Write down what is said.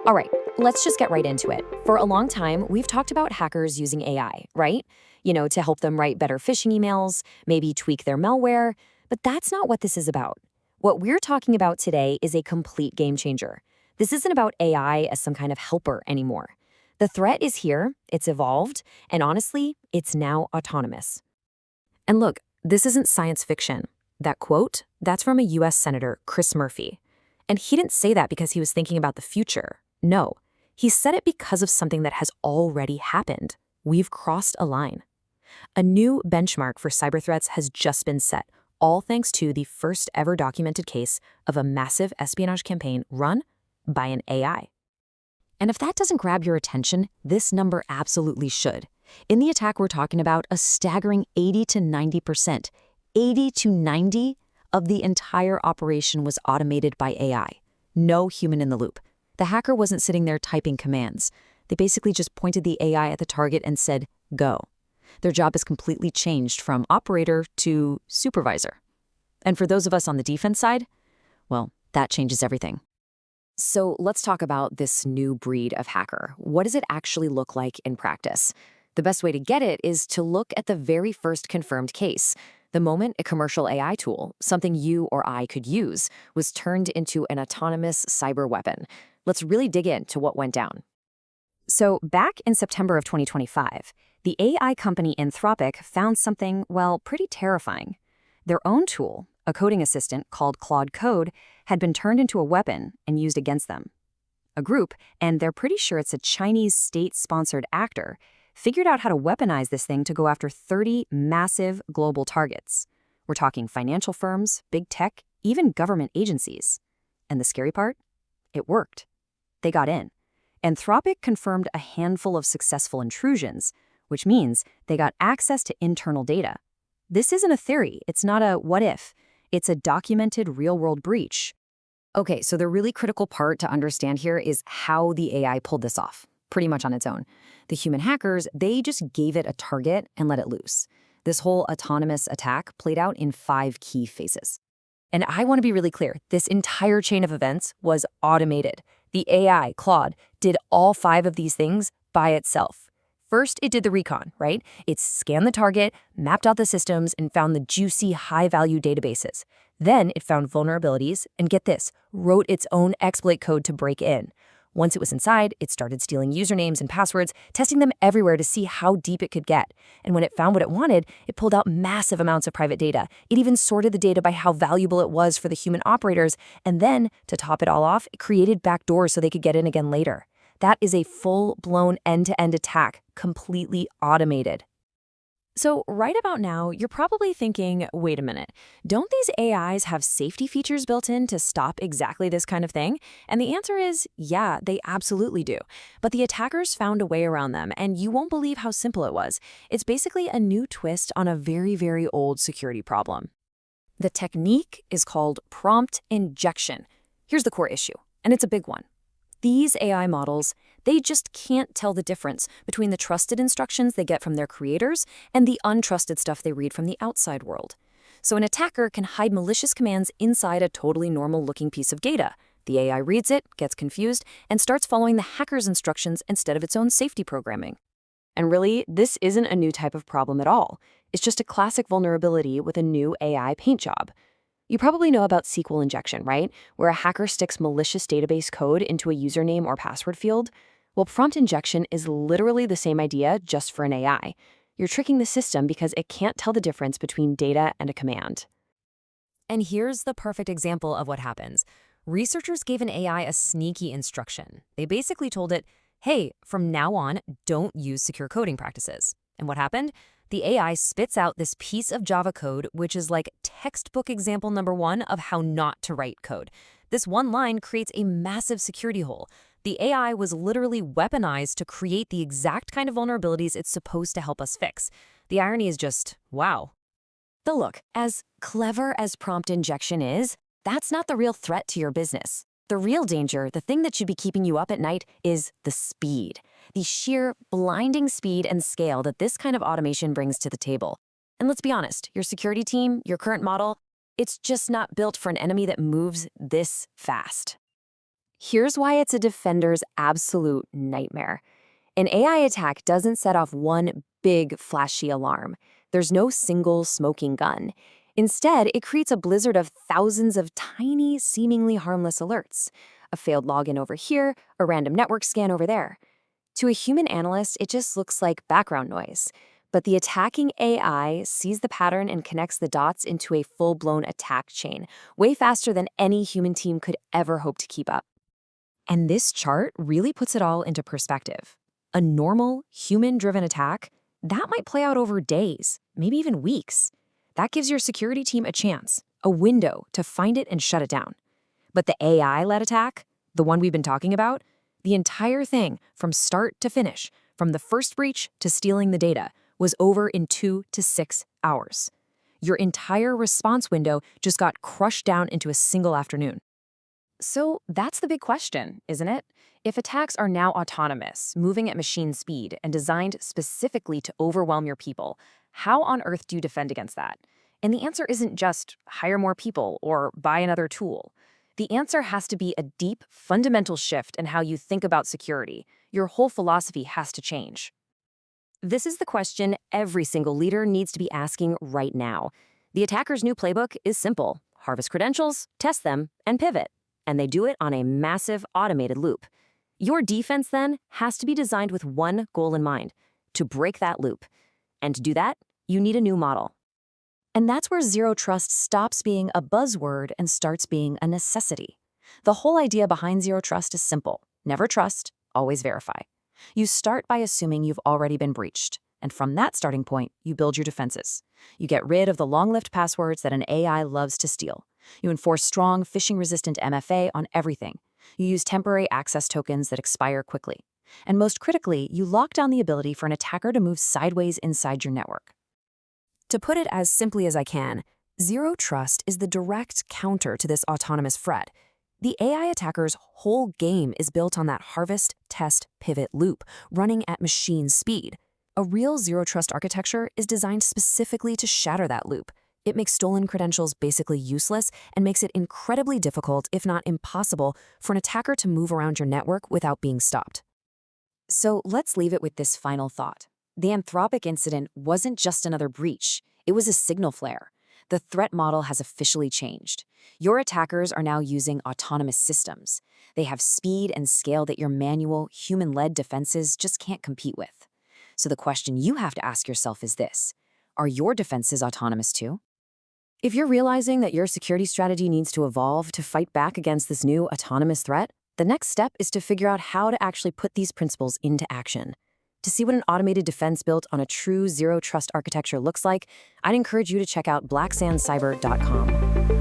All right, let's just get right into it. For a long time, we've talked about hackers using AI, right? To help them write better phishing emails, maybe tweak their malware, but that's not what this is about. What we're talking about today is a complete game changer. This isn't about AI as some kind of helper anymore. The threat is here, it's evolved, and honestly, it's now autonomous. And look, this isn't science fiction. That quote, that's from a US Senator, Chris Murphy. And he didn't say that because he was thinking about the future. No, he said it because of something that has already happened. We've crossed a line. A new benchmark for cyber threats has just been set, all thanks to the first ever documented case of a massive espionage campaign run by an AI. And if that doesn't grab your attention, this number absolutely should. In the attack, we're talking about a staggering 80 to 90%. 80 to 90 of the entire operation was automated by AI. No human in the loop. The hacker wasn't sitting there typing commands. They basically just pointed the AI at the target and said, go. Their job is completely changed from operator to supervisor. And for those of us on the defense side, well, that changes everything. So let's talk about this new breed of hacker. What does it actually look like in practice? The best way to get it is to look at the very first confirmed case. The moment a commercial AI tool, something you or I could use, was turned into an autonomous cyber weapon. Let's really dig into what went down. So back in September of 2025, the AI company Anthropic found something, well, pretty terrifying. Their own tool, a coding assistant called Claude Code, had been turned into a weapon and used against them. A group, and they're pretty sure it's a Chinese state-sponsored actor, figured out how to weaponize this thing to go after 30 massive global targets. We're talking financial firms, big tech, even government agencies. And the scary part? It worked. They got in. Anthropic confirmed a handful of successful intrusions, which means they got access to internal data. This isn't a theory. It's not a what if. It's a documented real-world breach. Okay, so the really critical part to understand here is how the AI pulled this off, pretty much on its own. The human hackers, they just gave it a target and let it loose. This whole autonomous attack played out in 5 key phases. And I want to be really clear, this entire chain of events was automated. The AI, Claude, did all 5 of these things by itself. First, it did the recon, right? It scanned the target, mapped out the systems, and found the juicy, high-value databases. Then it found vulnerabilities, and get this, wrote its own exploit code to break in. Once it was inside, it started stealing usernames and passwords, testing them everywhere to see how deep it could get. And when it found what it wanted, it pulled out massive amounts of private data. It even sorted the data by how valuable it was for the human operators. And then, to top it all off, it created backdoors so they could get in again later. That is a full-blown end-to-end attack, completely automated. So right about now, you're probably thinking, wait a minute, don't these AIs have safety features built in to stop exactly this kind of thing? And the answer is, yeah, they absolutely do. But the attackers found a way around them, and you won't believe how simple it was. It's basically a new twist on a very, very old security problem. The technique is called prompt injection. Here's the core issue, and it's a big one. These AI models, they just can't tell the difference between the trusted instructions they get from their creators and the untrusted stuff they read from the outside world. So an attacker can hide malicious commands inside a totally normal-looking piece of data. The AI reads it, gets confused, and starts following the hacker's instructions instead of its own safety programming. And really, this isn't a new type of problem at all. It's just a classic vulnerability with a new AI paint job. You probably know about SQL injection, right? Where a hacker sticks malicious database code into a username or password field. Well, prompt injection is literally the same idea, just for an AI. You're tricking the system because it can't tell the difference between data and a command. And here's the perfect example of what happens. Researchers gave an AI a sneaky instruction. They basically told it, hey, from now on, don't use secure coding practices. And what happened? The AI spits out this piece of Java code, which is like textbook example number 1 of how not to write code. This one line creates a massive security hole. The AI was literally weaponized to create the exact kind of vulnerabilities it's supposed to help us fix. The irony is just, wow. But look, as clever as prompt injection is, that's not the real threat to your business. The real danger, the thing that should be keeping you up at night, is the speed. The sheer, blinding speed and scale that this kind of automation brings to the table. And let's be honest, your security team, your current model, it's just not built for an enemy that moves this fast. Here's why it's a defender's absolute nightmare. An AI attack doesn't set off one big, flashy alarm. There's no single smoking gun. Instead, it creates a blizzard of thousands of tiny, seemingly harmless alerts. A failed login over here, a random network scan over there. To a human analyst, it just looks like background noise. But the attacking AI sees the pattern and connects the dots into a full-blown attack chain, way faster than any human team could ever hope to keep up. And this chart really puts it all into perspective. A normal, human-driven attack, that might play out over days, maybe even weeks. That gives your security team a chance, a window to find it and shut it down. But the AI-led attack, the one we've been talking about, the entire thing, from start to finish, from the first breach to stealing the data, was over in 2 to 6 hours. Your entire response window just got crushed down into a single afternoon. So that's the big question, isn't it? If attacks are now autonomous, moving at machine speed, and designed specifically to overwhelm your people, how on earth do you defend against that? And the answer isn't just hire more people or buy another tool. The answer has to be a deep, fundamental shift in how you think about security. Your whole philosophy has to change. This is the question every single leader needs to be asking right now. The attacker's new playbook is simple. Harvest credentials, test them, and pivot. And they do it on a massive automated loop. Your defense, then, has to be designed with one goal in mind, to break that loop. And to do that, you need a new model. And that's where Zero Trust stops being a buzzword and starts being a necessity. The whole idea behind Zero Trust is simple. Never trust, always verify. You start by assuming you've already been breached. And from that starting point, you build your defenses. You get rid of the long-lived passwords that an AI loves to steal. You enforce strong, phishing-resistant MFA on everything. You use temporary access tokens that expire quickly. And most critically, you lock down the ability for an attacker to move sideways inside your network. To put it as simply as I can, Zero Trust is the direct counter to this autonomous threat. The AI attacker's whole game is built on that harvest, test, pivot loop, running at machine speed. A real Zero Trust architecture is designed specifically to shatter that loop. It makes stolen credentials basically useless and makes it incredibly difficult, if not impossible, for an attacker to move around your network without being stopped. So let's leave it with this final thought. The Anthropic incident wasn't just another breach. It was a signal flare. The threat model has officially changed. Your attackers are now using autonomous systems. They have speed and scale that your manual, human-led defenses just can't compete with. So the question you have to ask yourself is this: are your defenses autonomous too? If you're realizing that your security strategy needs to evolve to fight back against this new autonomous threat, the next step is to figure out how to actually put these principles into action. To see what an automated defense built on a true Zero Trust architecture looks like, I'd encourage you to check out blacksandcyber.com.